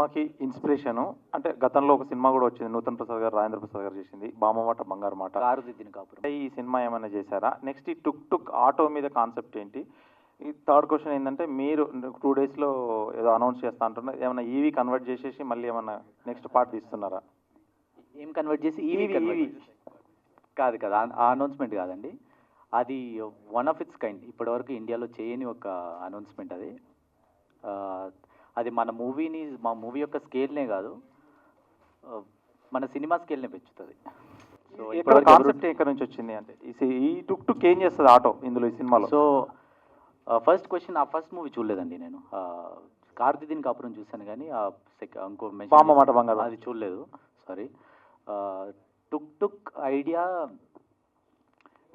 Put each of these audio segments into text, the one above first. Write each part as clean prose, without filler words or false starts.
సినిమాకి ఇన్స్పిరేషను అంటే గతంలో ఒక సినిమా కూడా వచ్చింది, నూతన్ ప్రసాద్ గారు, రాజేంద్ర ప్రసాద్ గారు చేసింది, బామ్మమాట బంగారు మాట. కారుదిద్దిన కాపురం. ఈ సినిమా ఏమైనా చేశారా? నెక్స్ట్ ఈ టుక్ టుక్ ఆటో మీద కాన్సెప్ట్ ఏంటి? ఈ థర్డ్ క్వశ్చన్ ఏంటంటే, మీరు 2 డేస్లో ఏదో అనౌన్స్ చేస్తా అంటున్నారు, ఏమైనా ఈవీ కన్వర్ట్ చేసేసి మళ్ళీ ఏమైనా నెక్స్ట్ పార్ట్ తీస్తున్నారా? ఏం కన్వర్ట్ చేసి ఈవీ కాదు కదా, ఆ అనౌన్స్మెంట్ కాదండి. అది వన్ ఆఫ్ ఇట్స్ కైండ్, ఇప్పటివరకు ఇండియాలో చేయని ఒక అనౌన్స్మెంట్ అది. అది మా మూవీ యొక్క స్కేల్నే కాదు, మన సినిమా స్కేల్నే పెంచుతుంది. సో కాన్సెప్ట్ ఎక్కడి నుంచి వచ్చింది అంటే, ఈ టుక్ టుక్ ఏం చేస్తుంది ఆటో ఇందులో ఈ సినిమాలో? సో ఫస్ట్ క్వశ్చన్, ఆ ఫస్ట్ మూవీ చూడలేదండి నేను. కారుదిద్దిన కాపురం చూశాను కానీ ఇంకో బామ్మమాట బంగారు అది చూడలేదు, సారీ. టుక్ టుక్ ఐడియా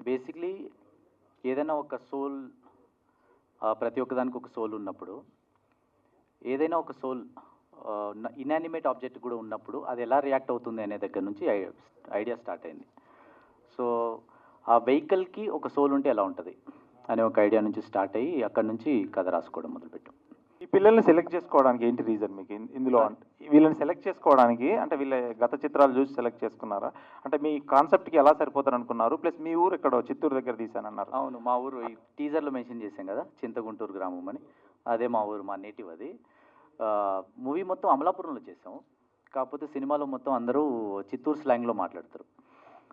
బేసిక్లీ ఏదైనా ఒక సోల్, ప్రతి ఒక్కదానికి ఒక సోల్ ఉన్నప్పుడు, ఏదైనా ఒక సోల్ ఇన్యానిమేట్ ఆబ్జెక్ట్ కూడా ఉన్నప్పుడు అది ఎలా రియాక్ట్ అవుతుంది అనే దగ్గర నుంచి ఐడియా స్టార్ట్ అయింది. సో ఆ వెహికల్కి ఒక సోల్ ఉంటే ఎలా ఉంటుంది అనే ఒక ఐడియా నుంచి స్టార్ట్ అయ్యి అక్కడ నుంచి కథ రాసుకోవడం మొదలుపెట్టాం. ఈ పిల్లల్ని సెలెక్ట్ చేసుకోవడానికి ఏంటి రీజన్ మీకు ఇందులో? అంటే వీళ్ళని సెలెక్ట్ చేసుకోవడానికి అంటే వీళ్ళ గత చిత్రాలు చూసి సెలెక్ట్ చేసుకున్నారా? అంటే మీ కాన్సెప్ట్కి ఎలా సరిపోతారు అనుకున్నారు? ప్లస్ మీ ఊరు ఎక్కడో చిత్తూరు దగ్గర తీశానన్నారు. అవును, మా ఊరు ఈ టీజర్లో మెన్షన్ చేశాం కదా, చింతగుంటూరు గ్రామం అని. అదే మా ఊరు, మా నేటివ్ అది. మూవీ మొత్తం అమలాపురంలో చేసాం, కాకపోతే సినిమాలో మొత్తం అందరూ చిత్తూరు స్లాంగ్లో మాట్లాడతారు.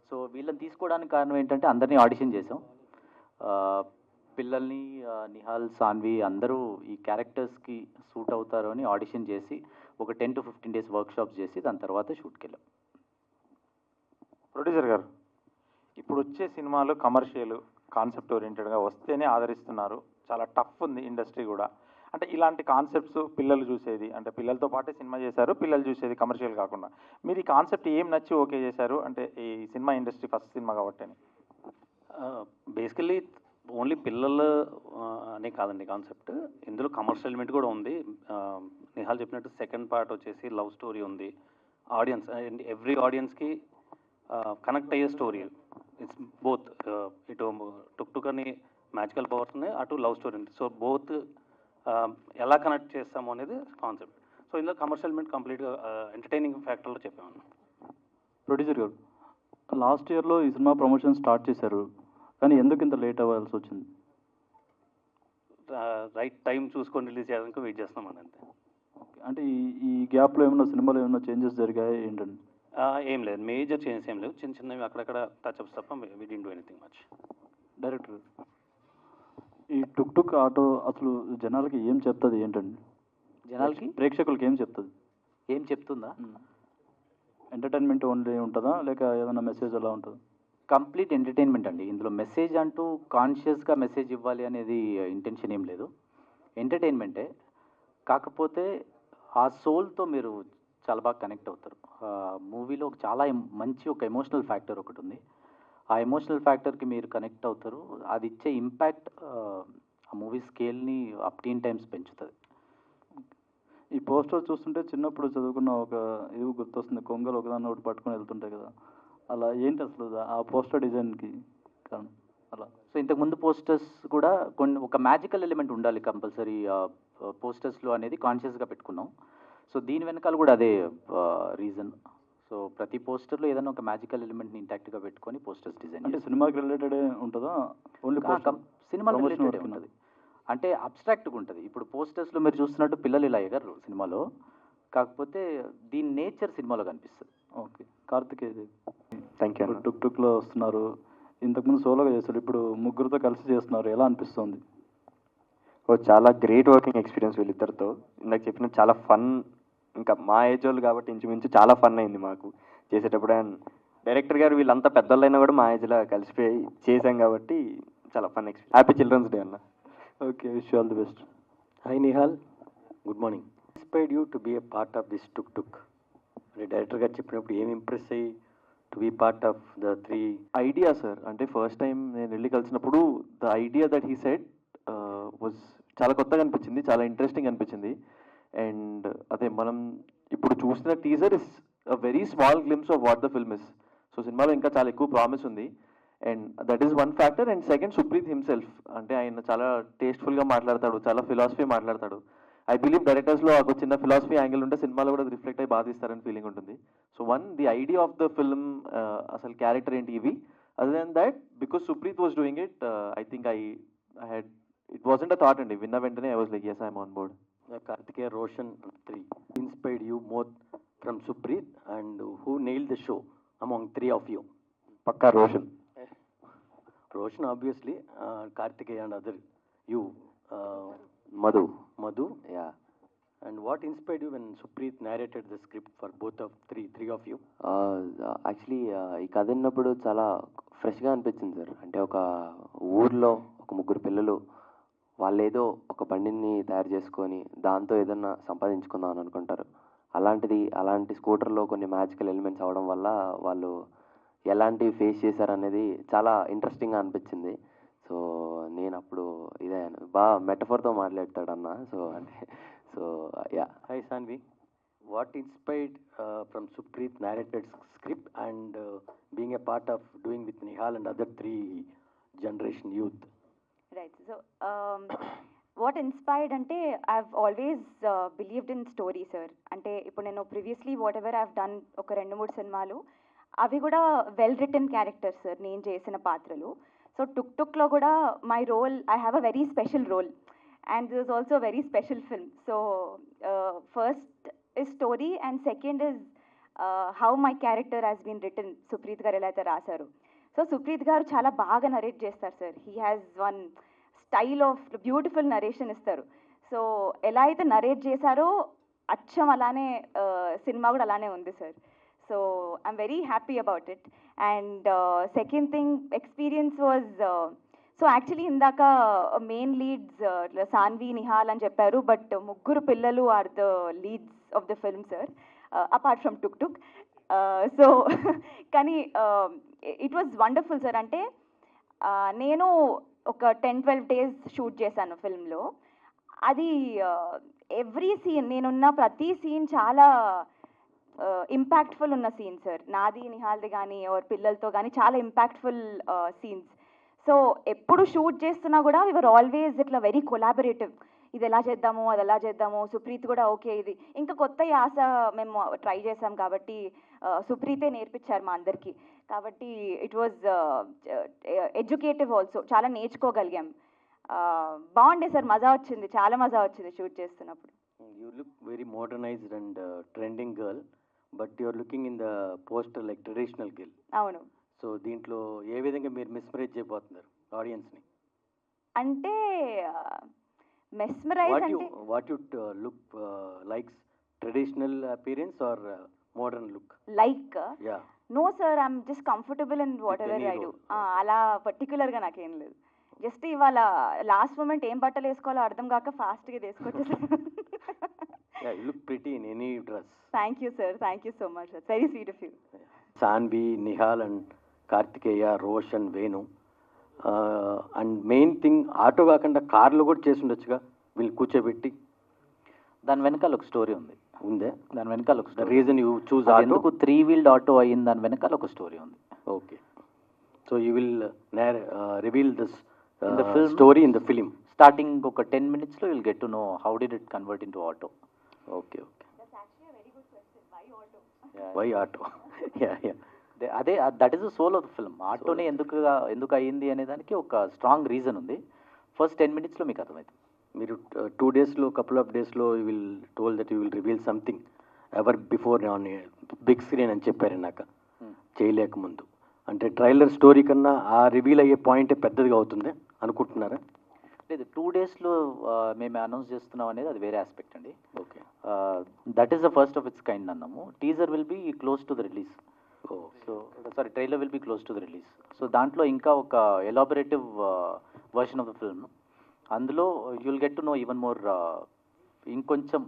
సో వీళ్ళని తీసుకోవడానికి కారణం ఏంటంటే, అందరినీ ఆడిషన్ చేసాం. పిల్లల్ని నిహాల్, సాన్వి అందరూ ఈ క్యారెక్టర్స్కి సూట్ అవుతారు అని ఆడిషన్ చేసి ఒక 10 to 15 days వర్క్షాప్స్ చేసి దాని తర్వాత షూట్కి వెళ్ళాం. ప్రొడ్యూసర్ గారు, ఇప్పుడు వచ్చే సినిమాలు కమర్షియల్ కాన్సెప్ట్ ఓరియంటెడ్గా వస్తేనే ఆదరిస్తున్నారు, చాలా టఫ్ ఉంది ఇండస్ట్రీ కూడా. అంటే ఇలాంటి కాన్సెప్ట్స్ పిల్లలు చూసేది, అంటే పిల్లలతో పాటే సినిమా చేశారు, పిల్లలు చూసేది కమర్షియల్ కాకుండా, మీరు ఈ కాన్సెప్ట్ ఏం నచ్చి ఓకే చేశారు అంటే ఈ సినిమా ఇండస్ట్రీ ఫస్ట్ సినిమా కాబట్టి అని? బేసికల్లీ ఓన్లీ పిల్లలు అనే కాదండి కాన్సెప్ట్, ఇందులో కమర్షియల్ ఎలిమెంట్ కూడా ఉంది. నిహాల్ చెప్పినట్టు సెకండ్ పార్ట్ వచ్చేసి లవ్ స్టోరీ ఉంది. ఆడియన్స్ ఎవ్రీ ఆడియన్స్కి కనెక్ట్ అయ్యే స్టోరీ. ఇట్స్ బోత్, ఇటు టుక్ టుక్ అని మ్యాజికల్ పవర్స్ ఉన్నాయి, అటు లవ్ స్టోరీ ఉంది. సో బోత్ ఎలా కనెక్ట్ చేస్తాము అనేది కాన్సెప్ట్. సో ఇందులో కమర్షియల్ ఎలిమెంట్ కంప్లీట్గా ఎంటర్టైనింగ్ ఫ్యాక్టర్లో చెప్పాము. ప్రొడ్యూసర్ గారు, లాస్ట్ ఇయర్లో ఈ సినిమా ప్రమోషన్ స్టార్ట్ చేశారు, కానీ ఎందుకు ఇంత లేట్ అవ్వాల్సి వచ్చింది? రైట్ టైం చూసుకొని రిలీజ్ చేయడానికి వెయిట్ చేస్తున్నామండి అంతే. ఓకే, అంటే ఈ గ్యాప్లో ఏమైనా సినిమాలో ఏమైనా చేంజెస్ జరిగాయి ఏంటండి? ఏం లేదు, మేజర్ చేంజెస్ ఏం లేవు, చిన్న చిన్నవి అక్కడక్కడ టచ్అప్స్ తప్ప we didn't do anything much. Director, ఈ టుక్ టుక్ ఆటో అసలు జనాలకి ఏం చెప్తుంది ఏంటండి? జనాలకి, ప్రేక్షకులకి ఏం చెప్తుంది? ఏం చెప్తుందా? ఎంటర్టైన్మెంట్ ఓన్లీ ఉంటుందా, లేక ఏదైనా మెసేజ్ అలా ఉంటుందా? కంప్లీట్ ఎంటర్టైన్మెంట్ అండి. ఇందులో మెసేజ్ అంటూ కాన్షియస్గా మెసేజ్ ఇవ్వాలి అనేది ఇంటెన్షన్ ఏం లేదు, ఎంటర్టైన్మెంటే. కాకపోతే ఆ సోల్తో మీరు చాలా బాగా కనెక్ట్ అవుతారు. మూవీలో చాలా మంచి ఒక ఎమోషనల్ ఫ్యాక్టర్ ఒకటి ఉంది. ఆ ఎమోషనల్ ఫ్యాక్టర్కి మీరు కనెక్ట్ అవుతారు. అది ఇచ్చే ఇంపాక్ట్ ఆ మూవీ స్కేల్ని అప్ 10 times పెంచుతుంది. ఈ పోస్టర్ చూస్తుంటే చిన్నప్పుడు చదువుకున్న ఒక ఇది గుర్తొస్తుంది, కొంగలు ఒకదాన్ని ఒకటి పట్టుకొని వెళ్తుంటాయి కదా, అలా ఏంటి అసలు ఆ పోస్టర్ డిజైన్కి కారణం? అలా సో ఇంతకుముందు పోస్టర్స్ కూడా ఒక మ్యాజికల్ ఎలిమెంట్ ఉండాలి కంపల్సరీ పోస్టర్స్లో అనేది కాన్షియస్గా పెట్టుకున్నాం. సో దీని వెనకాల కూడా అదే రీజన్. సో ప్రతి పోస్టర్లో ఏదైనా ఒక మ్యాజికల్ ఎలిమెంట్ని ఇంటాక్ట్గా పెట్టుకొని పోస్టర్స్ డిజైన్. అంటే సినిమాకి రిలేటెడే ఉంటుందా, ఓన్లీ సినిమా రిలేటెడ్ ఉంటుంది, అంటే అబ్స్ట్రాక్ట్గా ఉంటుంది. ఇప్పుడు పోస్టర్స్లో మీరు చూస్తున్నట్టు పిల్లలు ఇలా ఎగరు సినిమాలో, కాకపోతే దీని నేచర్ సినిమాలో కనిపిస్తుంది. Okay, Karthikeya, thank you. Tuk టుక్లో వస్తున్నారు, ఇంతకుముందు సోలోగా చేస్తారు, ఇప్పుడు ముగ్గురితో కలిసి చేస్తున్నారు, ఎలా అనిపిస్తుంది? చాలా గ్రేట్ వర్కింగ్ ఎక్స్పీరియన్స్ వీళ్ళిద్దరితో. ఇందాక చెప్పిన చాలా ఫన్, ఇంకా మా ఏజ్ వాళ్ళు కాబట్టి ఇంచుమించు చాలా ఫన్ అయింది మాకు చేసేటప్పుడు. అండ్ డైరెక్టర్ గారు వీళ్ళంతా పెద్దోళ్ళైనా కూడా మా ఏజ్లో కలిసిపోయి చేశాం కాబట్టి చాలా fun experience. Happy children's day అన్న. Okay, wish all the best. Hi Nihal, good morning. Inspired you to be a part of this Tuk Tuk అని డైరెక్టర్ గారు చెప్పినప్పుడు ఏం ఇంప్రెస్ అయ్యి to be part of the 3 idea sir? అంటే ఫస్ట్ టైం నేను వెళ్ళి కలిసినప్పుడు the idea that he said was చాలా కొత్తగా అనిపించింది, చాలా ఇంట్రెస్టింగ్ అనిపించింది. అండ్ అదే మనం ఇప్పుడు చూసిన teaser is a very small glimpse of what the film is. So సినిమాలో ఇంకా చాలా ఎక్కువ ప్రామిస్ ఉంది. And that is one factor. And second, Supreeth himself, అంటే ఆయన చాలా టేస్ట్ఫుల్గా మాట్లాడతాడు, చాలా ఫిలాసఫీ మాట్లాడతాడు. ఐ బిలీవ్ డైరెక్టర్స్లో ఒక చిన్న ఫిలాసఫీ యాంగిల్ ఉంటే సినిమాలో కూడా రిఫ్లెక్ట్ అయ్యి బాగా తీస్తారని ఫీలింగ్ ఉంటుంది. So one, the idea of the film, అసలు క్యారెక్టర్ ఏంటి ఇవి. Other than that, because Supreeth was doing it, I think I had, it wasn't a thought అండి. విన్న వెంటనే I was like yes, I'm on board. Kartikeya, Roshan, 3 inspired you more from Supreet, and who nailed the show among 3 of you? పక్కా Roshan. Roshan, obviously, Kartikeya and other, you, Madhu. Madhu. Yeah. And what inspired you when Supreet narrated the script for both of three of you? Actually ఈ కథ విన్నప్పుడు చాలా ఫ్రెష్గా అనిపించింది sir. అంటే ఒక ఊర్లో ఒక ముగ్గురు పిల్లలు వాళ్ళు ఏదో ఒక బండిని తయారు చేసుకొని దాంతో ఏదన్నా సంపాదించుకుందాం అని అనుకుంటారు. అలాంటి స్కూటర్లో కొన్ని మ్యాజికల్ ఎలిమెంట్స్ అవడం వల్ల వాళ్ళు ఎలాంటివి ఫేస్ చేశారనేది చాలా ఇంట్రెస్టింగ్గా అనిపించింది. సో నేను అప్పుడు ఇదే బాగా మెటఫోర్తో మాట్లాడతాడు అన్న. So yeah. Hi, Sanvi. What inspired from Supreet narrated script and being a part of doing with Nihal and other 3 generation youth? Right. So, what inspired ante I've always believed in story, sir. Ante ఇప్పుడు నేను previously whatever I've done ఒక 2-3 సినిమాలు అవి కూడా well return characters sir నేను చేసిన పాత్రలు. So టుక్లో కూడా my role, I have a very special role and this is also very special film. So first is story and second is how my character has been written. Supreeth గారు ఎలా అయితే రాశారు. So Supreet గారు చాలా బాగా నరేట్ చేస్తారు sir. He has one style of beautiful narration ఇస్తారు. So ఎలా అయితే నరేట్ చేశారో అచ్చం అలానే సినిమా కూడా అలానే ఉంది sir. So I'm very happy about it. And second thing experience was, so actually ఇందాక మెయిన్ లీడ్స్ సాన్వి, నిహాల్ అని చెప్పారు, బట్ ముగ్గురు పిల్లలు are the leads of the film sir, apart from Tuk. So కానీ ఇట్ వాజ్ వండర్ఫుల్ సార్. అంటే నేను ఒక 10-12 days shoot చేశాను ఫిల్మ్లో. అది ఎవ్రీ సీన్, నేనున్న ప్రతి సీన్ చాలా ఇంపాక్ట్ఫుల్ ఉన్న సీన్ సార్. నాది, నిహాల్ది కానీ ఎవరి పిల్లలతో కానీ చాలా ఇంపాక్ట్ఫుల్ సీన్స్. సో ఎప్పుడు షూట్ చేస్తున్నా కూడా వీఆర్ ఆల్వేస్ ఇట్లా వెరీ కొలాబరేటివ్. ఇది ఎలా చేద్దాము, అది ఎలా చేద్దాము. సుప్రీత్ కూడా ఓకే ఇది ఇంకా కొత్త యాస మేము ట్రై చేసాం కాబట్టి సుప్రీతే నేర్పించారు మా అందరికీ. కాబట్టి ఇట్ వాజ్ ఎడ్యుకేటివ్ ఆల్సో, చాలా నేర్చుకోగలిగాం. బాగుండే సార్, మజా వచ్చింది, చాలా మజా వచ్చింది షూట్ చేస్తున్నప్పుడు. You look very modernized and trending girl, but you are looking in the poster like traditional girl. అవును. సో దీంట్లో ఏ విధంగా మీరు మిస్మరైజ్ చేయబోతున్నారు ఆడియన్స్ని? అంటే మెస్మరైజ్ అంటే what you look likes traditional appearance or modern look? Like yeah. No sir, I'm just comfortable in what ever I. Do పర్టికులర్గా నాకేం లేదు. జస్ట్ ఇవాళ లాస్ట్ మూమెంట్ ఏం బట్టలు వేసుకోవాలో అర్థం కాక ఫాస్ట్గా వేసుకొచ్చేసాను. Yeah, you look pretty in any dress. Thank you sir, thank you so much sir, very sweet of you. Sanvi, Nihal and Karthikeya, Roshan, Venu, and main thing auto కాకుండా కార్లో కూడా చేసి ఉండొచ్చుగా వీళ్ళు కూర్చోబెట్టి. దాని వెనకాల ఒక స్టోరీ ఉంది. ఉందే? దాని వెనకాల ఒక the story. Reason you choose ఎందుకు 3 వీల్డ్ ఆటో అయ్యింది దాని వెనకాల ఒక స్టోరీ ఉంది. Okay. So you will reveal this In the film, story in the film. Starting ఒక 10 minutesలో will get to know how did it convert into auto. Okay okay. Why auto? Yeah yeah. అదే that is the soul of the film. ఆటోనే ఎందుకు అయ్యింది అనే దానికి ఒక strong reason ఉంది. ఫస్ట్ 10 minutesలో మీకు అర్థమవుతుంది. మీరు 2 daysలో, కపుల్ ఆఫ్ డేస్లో you will told that you will reveal something ever before on big screen అని చెప్పారు నాక చేయలేకముందు. అంటే ట్రైలర్ స్టోరీ కన్నా ఆ రివీల్ అయ్యే పాయింటే పెద్దదిగా అవుతుంది అనుకుంటున్నారా? లేదు, 2 daysలో మేము అనౌన్స్ చేస్తున్నాం అనేది అది వేరే ఆస్పెక్ట్ అండి. Okay. That is the first of its kind అన్నాము. Teaser will be close to the release. So sorry, trailer will be close to the release. So దాంట్లో ఇంకా ఒక elaborative version of the film, అందులో you'll get to know even more, ఇంకొంచెం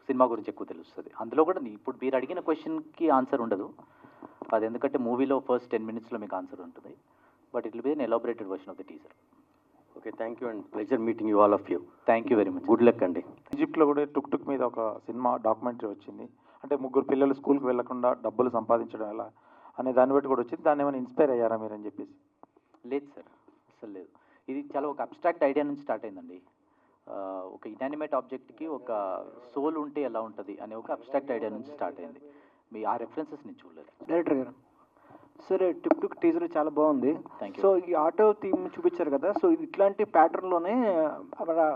సినిమా గురించి ఎక్కువ తెలుస్తుంది. అందులో కూడా ఇప్పుడు మీరు అడిగిన క్వశ్చన్కి ఆన్సర్ ఉండదు. అది ఎందుకంటే మూవీలో ఫస్ట్ 10 minutesలో మీకు ఆన్సర్ ఉంటుంది. But it will be an elaborated version of the teaser. Okay, thank you and pleasure meeting you all of you. Thank you very much. Good luck అండి. ఈజిప్ట్లో కూడా టుక్ మీద ఒక సినిమా డాక్యుమెంటరీ వచ్చింది. అంటే ముగ్గురు పిల్లలు స్కూల్కి వెళ్లకుండా డబ్బులు సంపాదించడం ఎలా అనే దాన్ని బట్టి కూడా వచ్చింది. దాన్ని ఏమైనా ఇన్స్పైర్ అయ్యారా మీరు అని చెప్పేసి? లేదు సార్, అసలు లేదు. ఇది చాలా ఒక అబ్స్ట్రాక్ట్ ఐడియా నుంచి స్టార్ట్ అయిందండి. ఒక ఇనానిమేట్ ఆబ్జెక్ట్కి ఒక సోల్ ఉంటే ఎలా ఉంటుంది అనే ఒక అబ్స్ట్రాక్ట్ ఐడియా నుంచి స్టార్ట్ అయింది. మీ ఆ రెఫరెన్సెస్ నేను చూడలేదు. డైరెక్టర్ గారు, సరే టిక్ టుక్ టీజర్ చాలా బాగుంది. Thank you. సో ఈ ఆటో థీమ్ చూపించారు కదా, సో ఇది ఇట్లాంటి ప్యాటర్న్లోనే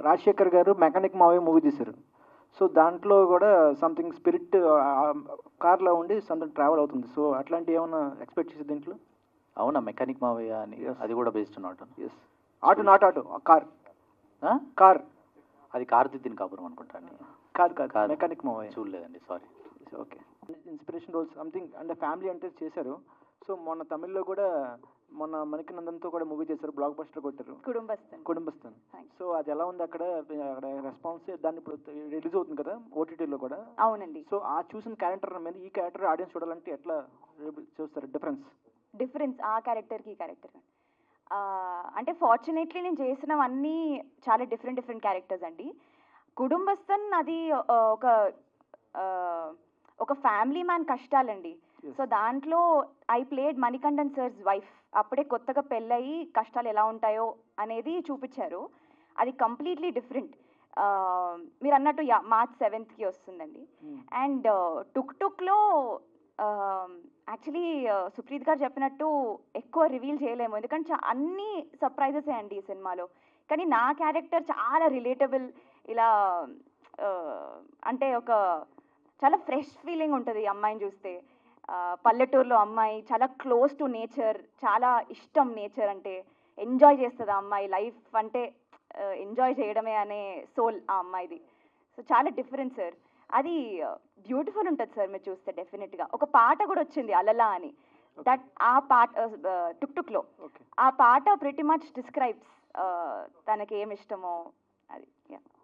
రాజశేఖర్ గారు మెకానిక్ మావయ్య మూవీ తీశారు. సో దాంట్లో కూడా సంథింగ్ స్పిరిట్ కార్లో ఉండి సంథింగ్ ట్రావెల్ అవుతుంది. సో అట్లాంటి ఏమైనా ఎక్స్పెక్ట్ చేసి దీంట్లో? అవునా, మెకానిక్ మావయ్య అని? Yes. అది కూడా based on auto. Yes, auto not auto, car. Car, అది కార్తిదిన్ కాపురం అనుకుంటాను. కార్ కార్ కాదు. మెకానిక్ మావయ్య. చూడలేదండి, sorry. Okay, inspiration roles something అంటే ఫ్యామిలీ అంటే చేశారు. సో మొన్న తమిళ్లో కూడా మొన్న మణికనందన్తో కూడా మూవీ చేశారు, బ్లాక్ బస్టర్ కొట్టారు, కుటుంబస్థన్. కుటుంబస్థాన్. Thanks. సో అది ఎలా ఉంది అక్కడ రెస్పాన్స్? దాన్ని ఇప్పుడు రిలీజ్ అవుతుంది కదా ఓటీటీలో కూడా. అవునండి. సో ఆ చూసిన క్యారెక్టర్ మీద ఈ క్యారెక్టర్ ఆడియన్స్ చూడాలంటే ఎట్లా చూస్తారు డిఫరెన్స్ ఆ క్యారెక్టర్కి ఈ క్యారెక్టర్ అంటే ఫార్చునేట్లీ నేను చేసినవన్నీ చాలా డిఫరెంట్ క్యారెక్టర్స్ అండి. కుటుంబస్థన్ అది ఒక ఫ్యామిలీ మ్యాన్ కష్టాలండి. సో దాంట్లో I played Manikandan sir's wife. అప్పుడే కొత్తగా పెళ్ళయి కష్టాలు ఎలా ఉంటాయో అనేది చూపించారు. అది కంప్లీట్లీ డిఫరెంట్. మీరు అన్నట్టు మార్చ్ 7th వస్తుందండి. అండ్ టుక్ టుక్లో యాక్చువల్లీ సుప్రీత్ గారు చెప్పినట్టు ఎక్కువ రివీల్ చేయలేము, ఎందుకంటే అన్ని సర్ప్రైజెస్ అండి ఈ సినిమాలో. కానీ నా క్యారెక్టర్ చాలా రిలేటబుల్. ఇలా అంటే ఒక చాలా ఫ్రెష్ ఫీలింగ్ ఉంటుంది ఈ అమ్మాయిని చూస్తే. పల్లెటూరులో అమ్మాయి, చాలా క్లోజ్ టు నేచర్, చాలా ఇష్టం నేచర్ అంటే, ఎంజాయ్ చేస్తుంది ఆ అమ్మాయి. లైఫ్ అంటే ఎంజాయ్ చేయడమే అనే సోల్ ఆ అమ్మాయిది. సో చాలా డిఫరెంట్ సార్. అది బ్యూటిఫుల్ ఉంటుంది సార్ మీరు చూస్తే డెఫినెట్గా. ఒక పాట కూడా వచ్చింది అలలా అని, దట్ ఆ పాట టుక్ టుక్లో ఆ పాట ప్రిటీ మచ్ డిస్క్రైబ్స్ తనకి ఏమి ఇష్టమో అది.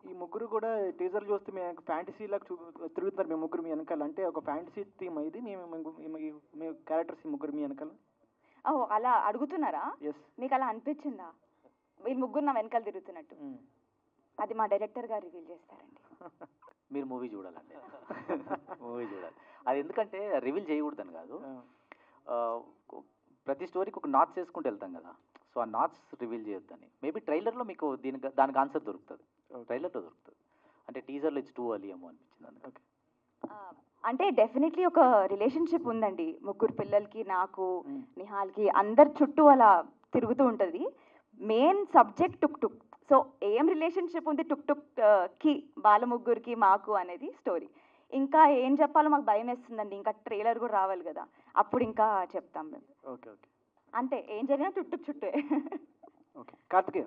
ఈ ముగ్గురు కూడా టీజర్ చూస్తే మేము ఫ్యాంటసీ లాగా తిరుగుతున్నారు. మీ ముగ్గురు మీ వెనకాల అంటే ఒక ఫ్యాంటసీ థీమ్ ఇది మీ క్యారెక్టర్స్ ఈ ముగ్గురు మీ వెనకాల. ఓ అలా అడుగుతున్నారా? ఎస్. మీకు అలా అనిపించిందా వీళ్ళు ముగ్గురు నా వెనకాల తిరుగుతున్నట్టు? అది మా డైరెక్టర్ గారు రివీల్ చేస్తారండి. మీరు మూవీ చూడాలండి, మూవీ చూడాలి. అది ఎందుకంటే రివీల్ చేయకూడదని కాదు, ప్రతి స్టోరీకి ఒక నాట్స్ వేసుకుంటూ వెళ్తాం కదా. సో ఆ నాట్స్ రివీల్ చేయొద్దని. మేబీ ట్రైలర్లో మీకు దానికి ఆన్సర్ దొరుకుతుంది, ట్రైలర్లో దొరుకుతుంది. అంటే టీజర్లో ఇట్స్ టూ అర్లీ ఏమో అనిపించింది అందుకే. అంటే డెఫినెట్లీ ఒక రిలేషన్షిప్ ఉందండి ముగ్గురు పిల్లలకి, నాకు, నిహాల్కి. అందరి చుట్టూ అలా తిరుగుతూ ఉంటుంది. మెయిన్ సబ్జెక్ట్ టుక్ టుక్. సో ఏం రిలేషన్షిప్ ఉంది టుక్ టుక్ కి, వాళ్ళ ముగ్గురికి మాకు అనేది స్టోరీ. ఇంకా ఏం చెప్పాలో మాకు భయం వేస్తుందండి. ఇంకా ట్రైలర్ కూడా రావాలి కదా, అప్పుడు ఇంకా చెప్తాం మేము. ఓకే ఓకే, అంతే, ఏం జరిగినా టుక్ టుక్ చుట్టే. ఓకే. కార్తికేయ,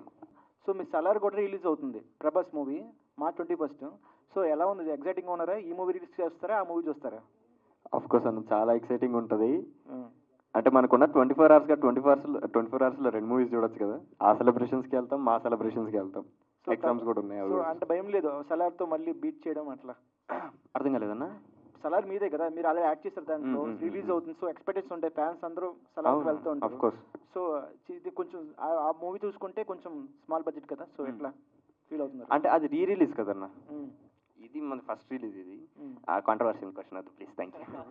సో మీ సలార్ కూడా రిలీజ్ అవుతుంది, ప్రభాస్ మూవీ, March 21. సో ఎలా ఉంది? ఎగ్జైటింగ్ ఉన్నారా? ఈ మూవీ రిలీజ్ చేస్తారా, ఆ మూవీ చూస్తారా? ఆఫ్ కోర్స్ అన్న, చాలా ఎక్సైటింగ్ ఉంటుంది. అంటే మనకున్న 24 hours 24 hours 2 మూవీస్ చూడొచ్చు కదా. ఆ సెలబ్రేషన్స్కి వెళ్తాం, మా సెలబ్రేషన్స్కి వెళ్తాం. ఎగ్జామ్స్ కూడా ఉన్నాయి. సో అంటే భయం లేదు సలార్తో మళ్ళీ బీట్ చేయడం అట్లా? అర్థం కాలేదన్నా? సలార్ మీదే కదా, మీరు అలా యాక్ట్ చేస్తారు దాంట్లో, రిలీజ్ అవుతుంది. సో ఎక్స్పెక్టేషన్ ఉంటాయి, ఫ్యాన్స్ అందరూ సలార్కి వెళ్తూ ఉంటారు. కోర్స్. సో ఇది కొంచెం ఆ మూవీ చూసుకుంటే కొంచెం స్మాల్ బడ్జెట్ కదా, సో ఎట్లా ఫీల్ అవుతున్నారు? అంటే అది రిలీజ్ కదన్నా, ఇది మన ఫస్ట్ రిలీజ్. ఇది కాంట్రవర్షియల్ క్వశ్చన్ అది, ప్లీజ్. Thank you.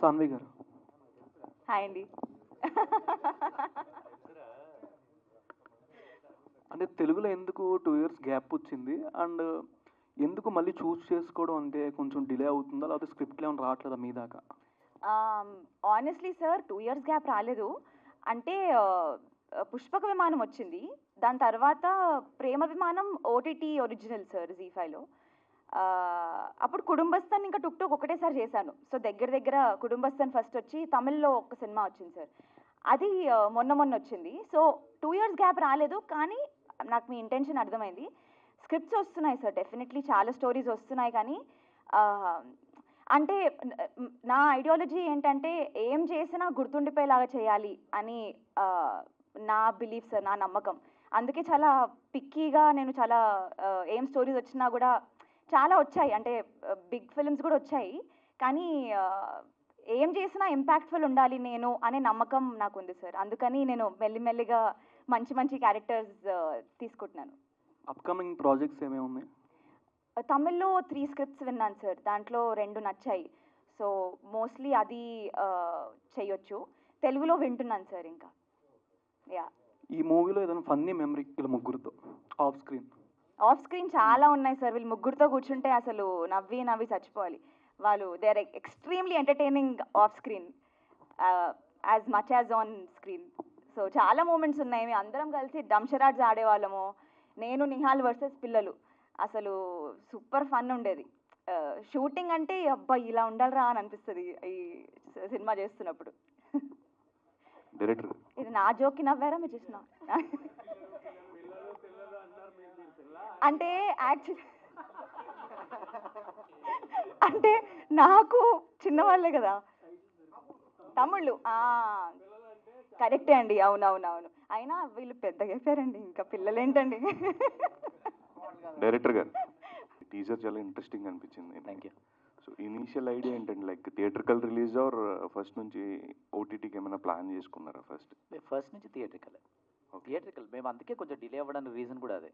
సాన్వి గారు, హాయ్ అండి. అంటే తెలుగులో ఎందుకు 2 years గ్యాప్ వచ్చింది, అండ్ ఎందుకు మళ్ళీ చూస్ చేసుకోవడం అంటే కొంచెం డిలే అవుతుందా, లేకపోతే స్క్రిప్ట్లో ఏమైనా రావట్లేదా మీ దాకా? ఆనెస్ట్లీ సార్ 2 years గ్యాప్ రాలేదు. అంటే పుష్పక విమానం వచ్చింది, దాని తర్వాత ప్రేమ విమానం ఓటీటీ ఒరిజినల్ సార్ జీ5లో. అప్పుడు కుటుంబస్థన్ ఇంకా టుక్ టుక్ ఒకటేసారి చేశాను. సో దగ్గర కుటుంబస్థన్ ఫస్ట్ వచ్చి తమిళ్లో ఒక సినిమా వచ్చింది సార్, అది మొన్న వచ్చింది. సో 2 years గ్యాప్ రాలేదు. కానీ నాకు మీ ఇంటెన్షన్ అర్థమైంది. స్క్రిప్ట్స్ వస్తున్నాయి సార్, డెఫినెట్లీ చాలా స్టోరీస్ వస్తున్నాయి. కానీ అంటే నా ఐడియాలజీ ఏంటంటే ఏం చేసినా గుర్తుండిపోయేలాగా చేయాలి అని నా బిలీఫ్ సార్, నా నమ్మకం. అందుకే చాలా పిక్కీగా నేను చాలా ఏం స్టోరీస్ వచ్చినా కూడా చాలా వచ్చాయి, అంటే బిగ్ ఫిల్మ్స్ కూడా వచ్చాయి. కానీ ఏం చేసినా ఇంపాక్ట్ఫుల్ ఉండాలి నేను అనే నమ్మకం నాకు ఉంది సార్. అందుకని నేను మెల్లిమెల్లిగా మంచి క్యారెక్టర్స్ తీసుకుంటున్నాను. అప్కమింగ్ ప్రాజెక్ట్స్ ఏమేమి ఉన్నాయి? తమిళ్లో 3 scripts విన్నాను సార్, దాంట్లో 2 నచ్చాయి. సో మోస్ట్లీ అది చేయొచ్చు. తెలుగులో వింటున్నాను సార్ ఇంకా. యా. ఈ మూవీలో ఏదైనా ఫన్నీ మెమరీ ఇలా ముగ్గురుతో ఆఫ్ స్క్రీన్? ఆఫ్ స్క్రీన్ చాలా ఉన్నాయి సార్. వీళ్ళు ముగ్గురితో కూర్చుంటే అసలు నవ్వి నవ్వి చచ్చిపోవాలి. వాళ్ళు they are extremely entertaining off screen as much as on screen. So చాలా మూమెంట్స్ ఉన్నాయి. మేము అందరం కలిసి డంషరాడ్స్ ఆడేవాళ్ళము. నేను నిహాల్ వర్సెస్ పిల్లలు. అసలు సూపర్ ఫన్ ఉండేది. షూటింగ్ అంటే అబ్బా ఇలా ఉండాలిరా అని అనిపిస్తుంది ఈ సినిమా చేస్తున్నప్పుడు. డైరెక్టర్ ఇది నా జోక్కి నవ్వారా మీరు చూసిన? అంటే యాక్చువల్లీ అంటే నాకు చిన్నవాళ్ళే కదా తమ్ముళ్ళు. కరెక్టే అండి, అవునవునవును. అయినా వీళ్ళు పెద్దగా అయిపోయారండి, ఇంకా పిల్లలేంటండి. డైరెక్టర్ గారు టీజర్ చాలా ఇంట్రెస్టింగ్ అనిపించింది. Thank you. So initial idea ఏంటండి, like theatrical release or first నుంచి ఓటీటీకి ఏమైనా ప్లాన్ చేసుకున్నారా? ఫస్ట్ నుంచి థియేట్రికల్. మేము అందుకే కొంచెం డిలే అవ్వడానికి రీజన్ కూడా అదే.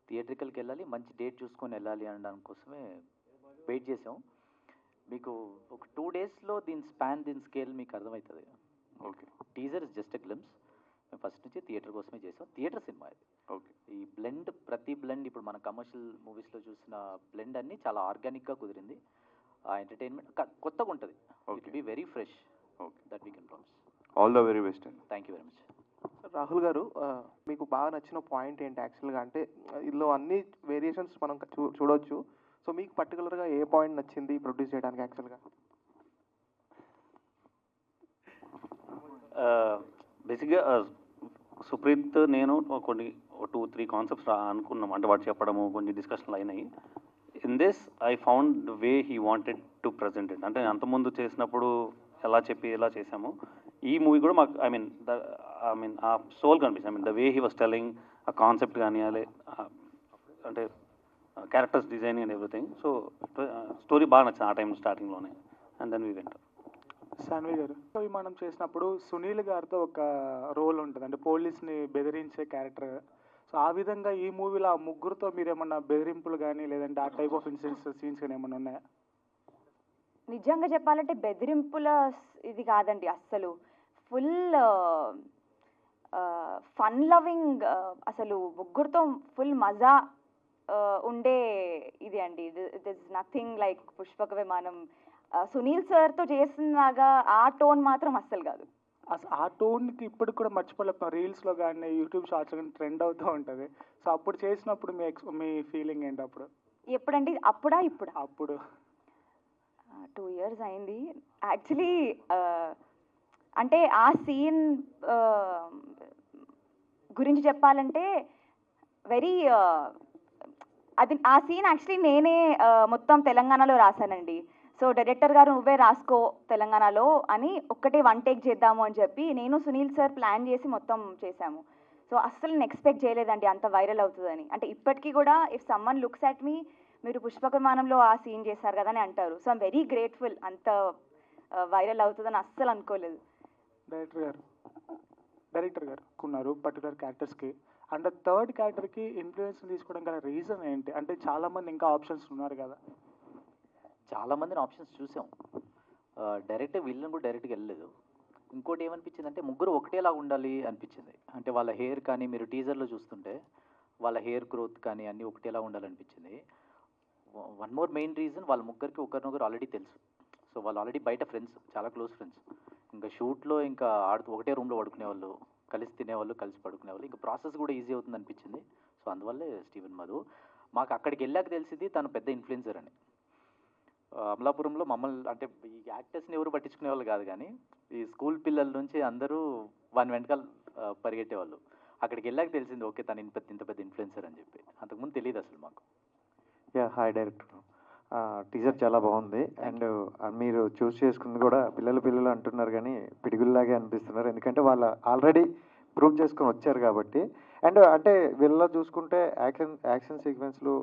థియేట్రికల్కి వెళ్ళాలి, మంచి డేట్ చూసుకొని వెళ్ళాలి అనడానికి కోసమే వెయిట్ చేసాం. మీకు ఒక 2 daysలో దీని స్పాన్, దీని స్కేల్ మీకు అర్థమవుతుంది. Okay. Teaser is just a glimpse. మేము ఫస్ట్ నుంచి థియేటర్ కోసమే చేసాం. థియేటర్ సినిమా ఇది. ఓకే. ఈ బ్లెండ్, ప్రతి బ్లెండ్ ఇప్పుడు మన కమర్షియల్ మూవీస్లో చూసిన బ్లెండ్ అన్నీ చాలా ఆర్గానిక్గా కుదిరింది. ఆ ఎంటర్టైన్మెంట్ కొత్తగా ఉంటుంది. It be very fresh. Okay. That we can promise. All the very best అండి. Thank you very much. Rahul గారు, మీకు బాగా నచ్చిన పాయింట్ ఏంటి యాక్చువల్గా? అంటే ఇందులో అన్ని వేరియేషన్స్ మనం చూడొచ్చు. సో మీకు పర్టికులర్గా ఏ పాయింట్ నచ్చింది ప్రొడ్యూస్ చేయడానికి యాక్చువల్గా? బేసిక్గా సుప్రీత్ నేను కొన్ని 2-3 కాన్సెప్ట్స్ అనుకున్నాం. అంటే వాడు చెప్పడము కొన్ని డిస్కషన్లు అయినాయి. In this I found the way he wanted to present it. అంటే అంతకుముందు చేసినప్పుడు ఎలా చెప్పి ఎలా చేసాము, ఈ మూవీ కూడా మాకు ఐ మీన్ ఆ సోల్ కనిపిస్తుంది. The way he was telling ఆ కాన్సెప్ట్ కానీ అంటే characters designing and everything. So story బాగా నచ్చింది ఆ టైం స్టార్టింగ్లోనే. And then we went. Saanvi గారు, అవి మనం చేసినప్పుడు సునీల్ గారితో ఒక రోల్ ఉంటుంది, అంటే పోలీస్ని బెదిరించే క్యారెక్టర్. సో ఆ విధంగా ఈ మూవీలో ఆ ముగ్గురుతో మీరు ఏమన్నా బెదిరింపులు కానీ లేదంటే ఆ టైప్ ఆఫ్ ఇన్సిడెంట్స్, సీన్స్ కానీ ఏమన్నా ఉన్నాయా? నిజంగా చెప్పాలంటే బెదిరింపుల ఇది కాదండి అస్సలు. ఫుల్ ఫన్ లవింగ్, అసలు ముగ్గురుతో ఫుల్ మజా ఉండే ఇది అండి. ఇట్ ఈస్ నథింగ్ లైక్ పుష్పక విమానం. సునీల్ సార్తో చేసినలాగా ఆ టోన్ మాత్రం అస్సలు కాదు. అసలు ఆ టోన్కి ఇప్పటికి కూడా మర్చిపోలేకపోయాం. రీల్స్లో కానీ యూట్యూబ్ షార్ట్స్లో కానీ ట్రెండ్ అవుతూ ఉంటుంది. సో అప్పుడు చేసినప్పుడు మీ ఫీలింగ్ ఏంటి అప్పుడు? ఎప్పుడండి? అప్పుడా ఇప్పుడా? అప్పుడు 2 years అయింది యాక్చువల్లీ. అంటే ఆ సీన్ గురించి చెప్పాలంటే వెరీ అది ఆ సీన్ యాక్చువల్లీ నేనే మొత్తం తెలంగాణలో రాశానండి. సో డైరెక్టర్ గారు నువ్వే రాసుకో తెలంగాణలో అని ఒక్కటే 1 take చేద్దాము అని చెప్పి నేను సునీల్ సార్ ప్లాన్ చేసి మొత్తం చేశాము. సో అస్సలు నేను ఎక్స్పెక్ట్ చేయలేదండి అంత వైరల్ అవుతుందని. అంటే ఇప్పటికీ కూడా ఇఫ్ సమ్మన్ లుక్స్ అట్ మీ, మీరు పుష్పక విమానంలో ఆ సీన్ చేశారు కదా అని అంటారు. So I'm very grateful. అంత వైరల్ అవుతుందని అస్సలు అనుకోలేదు. డైరెక్టర్ గారు ఉన్నారు పర్టికులర్ క్యారెక్టర్స్కి, అండ్ 3rd క్యారెక్టర్కి ఇన్ఫ్లుయెన్స్ తీసుకోవడం గల రీజన్ ఏంటి? అంటే చాలామంది ఇంకా ఆప్షన్స్ ఉన్నారు కదా. చాలామందిని ఆప్షన్స్ చూసాం. డైరెక్ట్ వీళ్ళని కూడా డైరెక్ట్గా వెళ్ళలేదు. ఇంకోటి ఏమనిపించింది అంటే ముగ్గురు ఒకటేలా ఉండాలి అనిపించింది. అంటే వాళ్ళ హెయిర్ కానీ మీరు టీజర్లో చూస్తుంటే వాళ్ళ హెయిర్ గ్రోత్ కానీ అన్నీ ఒకటేలా ఉండాలనిపించింది. వన్ మోర్ మెయిన్ రీజన్, వాళ్ళ ముగ్గురికి ఒకరినొకరు ఆల్రెడీ తెలుసు. సో వాళ్ళు ఆల్రెడీ బయట ఫ్రెండ్స్, చాలా క్లోజ్ ఫ్రెండ్స్. ఇంకా షూట్లో ఇంకా ఆడుతూ ఒకటే రూమ్లో పడుకునేవాళ్ళు, కలిసి తినేవాళ్ళు, కలిసి పడుకునేవాళ్ళు. ఇంకా ప్రాసెస్ కూడా ఈజీ అవుతుంది అనిపించింది. సో అందువల్లే స్టీవెన్ మధు. మాకు అక్కడికి వెళ్ళాక తెలిసింది తను పెద్ద ఇన్ఫ్లుయెన్సర్ అని. అమలాపురంలో మమ్మల్ని అంటే ఈ యాక్టర్స్ని ఎవరు పట్టించుకునే వాళ్ళు కాదు, కానీ ఈ స్కూల్ పిల్లల నుంచి అందరూ వాని వెనకాల పరిగెట్టేవాళ్ళు. అక్కడికి వెళ్ళాక తెలిసింది ఓకే తను ఇంత పెద్ద ఇన్ఫ్లుయెన్సర్ అని చెప్పి. అంతకుముందు తెలియదు అసలు మాకు. హాయ్ డైరెక్టర్, టీజర్ చాలా బాగుంది. అండ్ మీరు చూస్ చేసుకుంది కూడా పిల్లలు అంటున్నారు కానీ పిడుగుల్లాగే అనిపిస్తున్నారు. ఎందుకంటే వాళ్ళు ఆల్రెడీ ప్రూవ్ చేసుకొని వచ్చారు కాబట్టి. అండ్ అంటే వీళ్ళలో చూసుకుంటే యాక్షన్ సీక్వెన్స్లు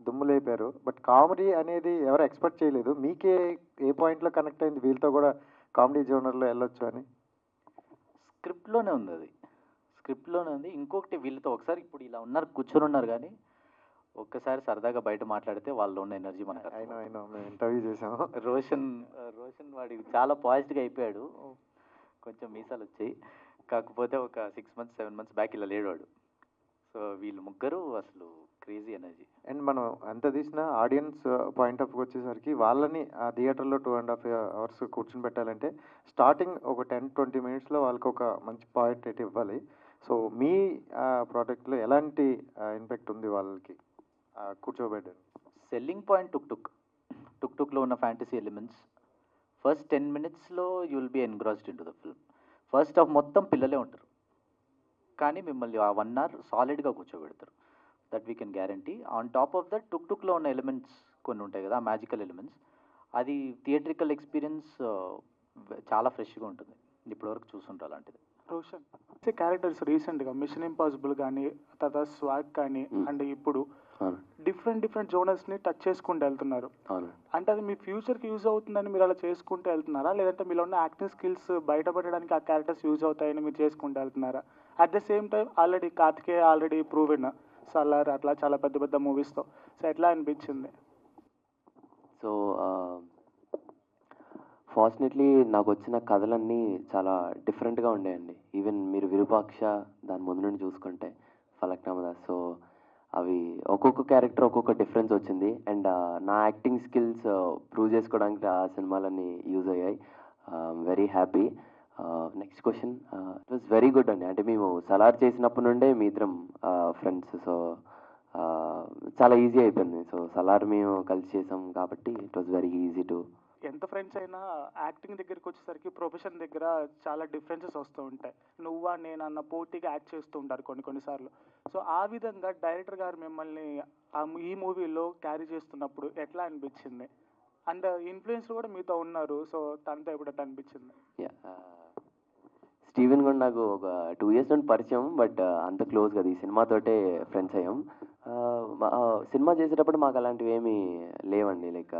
దుమ్ము లేపారు. బట్ కామెడీ అనేది ఎవరు ఎక్స్పెక్ట్ చేయలేదు. మీకే ఏ పాయింట్లో కనెక్ట్ అయింది వీళ్ళతో కూడా కామెడీ జోనర్లో వెళ్ళొచ్చు అని? స్క్రిప్ట్లోనే ఉంది, అది స్క్రిప్ట్లోనే ఉంది. ఇంకొకటి వీళ్ళతో ఒకసారి ఇప్పుడు ఇలా ఉన్నారు, కూర్చొని ఉన్నారు, కానీ ఒక్కసారి సరదాగా బయట మాట్లాడితే వాళ్ళు ఉన్న ఎనర్జీ మనకు అయినా మేము ఇంటర్వ్యూ చేసాము. రోషన్ వాడి చాలా పాజిటివ్గా అయిపోయాడు. కొంచెం మీసాలు వచ్చాయి, కాకపోతే ఒక 6 months 7 months బ్యాక్ ఇలా లేడు వాడు. సో వీళ్ళు ముగ్గురు అసలు క్రేజీ ఎనర్జీ. అండ్ మనం ఎంత తీసినా ఆడియన్స్ పాయింట్ ఆఫ్ వచ్చేసరికి వాళ్ళని ఆ థియేటర్లో 2.5 hours కూర్చొని పెట్టాలంటే స్టార్టింగ్ ఒక 10-20 minutesలో వాళ్ళకి ఒక మంచి పాయింట్ అయితే ఇవ్వాలి. సో మీ ప్రోడక్ట్లో ఎలాంటి ఇంపాక్ట్ ఉంది వాళ్ళకి కూర్చోబెట్టారు? సెల్లింగ్ పాయింట్ టుక్లో ఉన్న ఫ్యాంటసీ ఎలిమెంట్స్. ఫస్ట్ 10 minutesలో you will be engrossed into the film. First half మొత్తం పిల్లలే ఉంటారు, కానీ మిమ్మల్ని ఆ 1 hour సాలిడ్గా కూర్చోబెడతారు. That we can guarantee. On top of that టుక్లో ఉన్న ఎలిమెంట్స్ కొన్ని ఉంటాయి కదా, మ్యాజికల్ ఎలిమెంట్స్, అది థియేట్రికల్ ఎక్స్పీరియన్స్ చాలా ఫ్రెష్గా ఉంటుంది. ఇప్పటివరకు చూసుంటారు అలాంటిది. రోషన్ క్యారెక్టర్స్ రీసెంట్గా మిషన్ ఇంపాసిబుల్ కానీ, తర్వాత స్వాగ్ కానీ, అండ్ ఇప్పుడు డిఫరెంట్ జోనర్స్ని టచ్ చేసుకుంటూ వెళ్తున్నారు. అంటే అది మీ ఫ్యూచర్కి యూజ్ అవుతుందని మీరు అలా చేసుకుంటూ వెళ్తున్నారా, లేదంటే మీలో ఉన్న యాక్టింగ్ స్కిల్స్ బయటపడడానికి ఆ క్యారెక్టర్స్ యూజ్ అవుతాయని మీరు చేసుకుంటూ వెళ్తున్నారా? At the same time already Karthikeya already proven, Salaar అట్లా చాలా పెద్ద మూవీస్తో. సో ఎట్లా అనిపించింది? సో ఫార్చునేట్లీ నాకు వచ్చిన కథలన్నీ చాలా డిఫరెంట్గా ఉండేయండి. ఈవెన్ మీరు విరూపాక్ష దాని ముందు నుండి చూసుకుంటే ఫలక్నామదాస్, సో అవి ఒక్కొక్క క్యారెక్టర్ ఒక్కొక్క డిఫరెన్స్ వచ్చింది. అండ్ నా యాక్టింగ్ స్కిల్స్ ప్రూవ్ చేసుకోవడానికి ఆ సినిమాలన్నీ యూజ్ అయ్యాయి. Very happy. Next question. It was very good అండి. అంటే మేము సలార్ చేసినప్పటి నుండే మీ ఇద్దరం ఫ్రెండ్స్, సో చాలా ఈజీ అయిపోయింది. సో సలార్ మేము కలిసి చేసాం కాబట్టి it was very easy to. ఎంత ఫ్రెండ్స్ అయినా యాక్టింగ్ దగ్గరికి వచ్చేసరికి ప్రొఫెషన్ దగ్గర చాలా డిఫరెన్సెస్ వస్తూ ఉంటాయి. నువ్వా నేనన్న పోటీగా యాక్ట్ చేస్తూ ఉంటారు కొన్నిసార్లు. సో ఆ విధంగా డైరెక్టర్ గారు మిమ్మల్ని ఈ మూవీలో క్యారీ చేస్తున్నప్పుడు ఎట్లా అనిపించింది? అండ్ ఇన్ఫ్లుయెన్స్ కూడా మీతో ఉన్నారు, సో తనతో ఎప్పుడైతే అనిపించింది? స్టీవెన్ కూడా నాకు ఒక 2 years నుండి పరిచయం, బట్ అంత క్లోజ్ కదా, ఈ సినిమాతోటే ఫ్రెండ్స్ అయ్యాం. సినిమా చేసేటప్పుడు మాకు అలాంటివి ఏమీ లేవండి. లైక్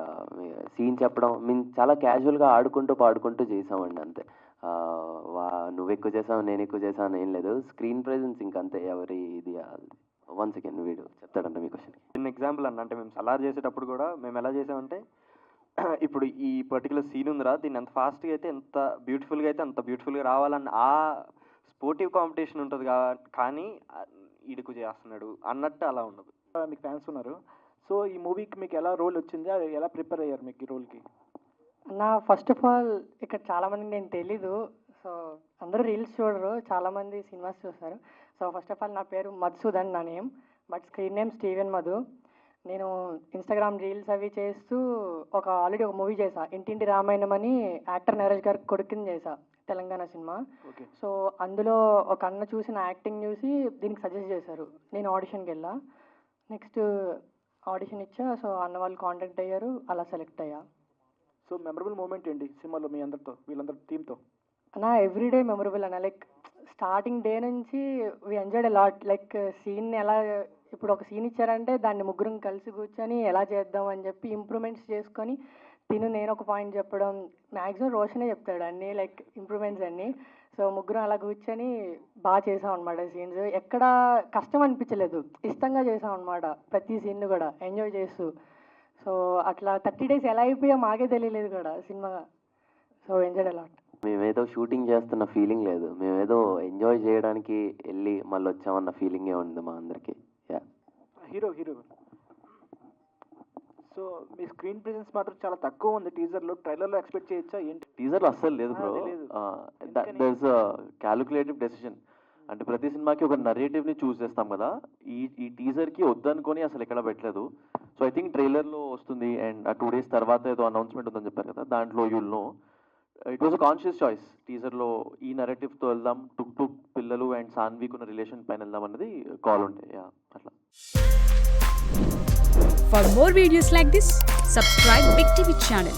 సీన్ చెప్పడం మేము చాలా క్యాజువల్గా ఆడుకుంటూ పాడుకుంటూ చేసామండి, అంతే. నువ్వు ఎక్కువ చేసావు నేను ఎక్కువ చేసావు అని ఏం లేదు. స్క్రీన్ ప్రెజెన్స్ ఇంకంతే, ఎవరి ఇది. 1 second వీడు చెప్తాడంట మీ క్వశ్చన్. చిన్న ఎగ్జాంపుల్ అన్న, అంటే మేము సలార్ చేసేటప్పుడు కూడా మేము ఎలా చేసామంటే, ఇప్పుడు ఈ పర్టికులర్ సీన్ ఉందిరా, దీన్ని ఎంత ఫాస్ట్గా అయితే ఎంత బ్యూటిఫుల్గా అయితే అంత బ్యూటిఫుల్గా రావాలన్న ఆ స్పోర్టివ్ కాంపిటీషన్ ఉంటుంది కానీ ఈడుకు చేస్తున్నాడు అన్నట్టు అలా ఉండదు. మీకు ఫ్యాన్స్ ఉన్నారు, సో ఈ మూవీకి మీకు ఎలా రోల్ వచ్చింది, అది ఎలా ప్రిపేర్ అయ్యారు మీకు ఈ రోల్కి? ఫస్ట్ ఆఫ్ ఆల్ ఇక్కడ చాలామందికి నేను తెలీదు, సో అందరూ రీల్స్ చూడరు, చాలామంది సినిమాస్ చూస్తారు. సో ఫస్ట్ ఆఫ్ ఆల్ నా పేరు మధుసూదన్ నా name, but screen name Steven Madhu. నేను ఇన్స్టాగ్రామ్ రీల్స్ అవి చేస్తూ ఆల్రెడీ ఒక మూవీ చేసా, ఇంటింటి రామాయణం అని, యాక్టర్ నరేష్ గారికి కొడుకుని చేసా, తెలంగాణ సినిమా. సో అందులో ఒక అన్న చూసి నా యాక్టింగ్ చూసి దీనికి సజెస్ట్ చేశారు. నేను ఆడిషన్కి వెళ్ళా, నెక్స్ట్ ఆడిషన్ ఇచ్చా, సో అన్న వాళ్ళు కాంటాక్ట్ అయ్యారు, అలా సెలెక్ట్ అయ్యా. సో మెమరబుల్ మూమెంట్ ఏంటి సినిమాలో మీ అందరితో, వీళ్ళందరి టీంతో? ఎవ్రీడే మెమరబుల్ అన్న. లైక్ స్టార్టింగ్ డే నుంచి we enjoyed a lot. Like scene ఎలా, ఇప్పుడు ఒక సీన్ ఇచ్చారంటే దాన్ని ముగ్గురం కలిసి కూర్చొని ఎలా చేద్దాం అని చెప్పి ఇంప్రూవ్మెంట్స్ చేసుకొని, నేను ఒక పాయింట్ చెప్పడం, మ్యాక్సిమం రోషనే చెప్తాడు అన్నీ, లైక్ ఇంప్రూవ్మెంట్స్ అన్నీ. సో ముగ్గురం అలా కూర్చొని బాగా చేసాం అనమాట సీన్స్. ఎక్కడ కష్టం అనిపించలేదు, ఇష్టంగా చేసాం అనమాట ప్రతి సీన్ కూడా ఎంజాయ్ చేస్తూ. సో అట్లా 30 days ఎలా అయిపోయా మాకే తెలియలేదు కూడా cinema. So enjoyed a lot. మేమేదో షూటింగ్ చేస్తున్న ఫీలింగ్ లేదు, మేమేదో ఎంజాయ్ చేయడానికి వెళ్ళి మళ్ళీ వచ్చామన్న ఫీలింగే ఉంది మా అందరికి. హీరో సో మీ స్క్రీన్ ప్రెజెన్స్ మాత్రం చాలా తక్కువ ఉంది టీజర్లో. ట్రైలర్లో ఎక్స్పెక్ట్ చేయొచ్చా ఏంటి? టీజర్లో అస్సలు లేదు bro. There is calculative decision. అంటే ప్రతి సినిమాకి ఒక నరేటివ్ని చూస్ చేస్తాం కదా, ఈ టీజర్కి వద్దనుకొని అసలు ఎక్కడ పెట్టలేదు. సో ఐ థింక్ ట్రైలర్లో వస్తుంది, అండ్ ఆ 2 days తర్వాత ఏదో అనౌన్స్మెంట్ ఉందని చెప్పారు కదా, దాంట్లో you'll know. It was a conscious choice. టీజర్లో ఈ నరేటివ్తో వెళ్దాం, టుక్ పిల్లలు అండ్ సాన్విక్ ఉన్న రిలేషన్ పైన వెళ్దాం అన్నది కాల్ ఉండే. అట్లా. For more videos like this, subscribe Big TV channel.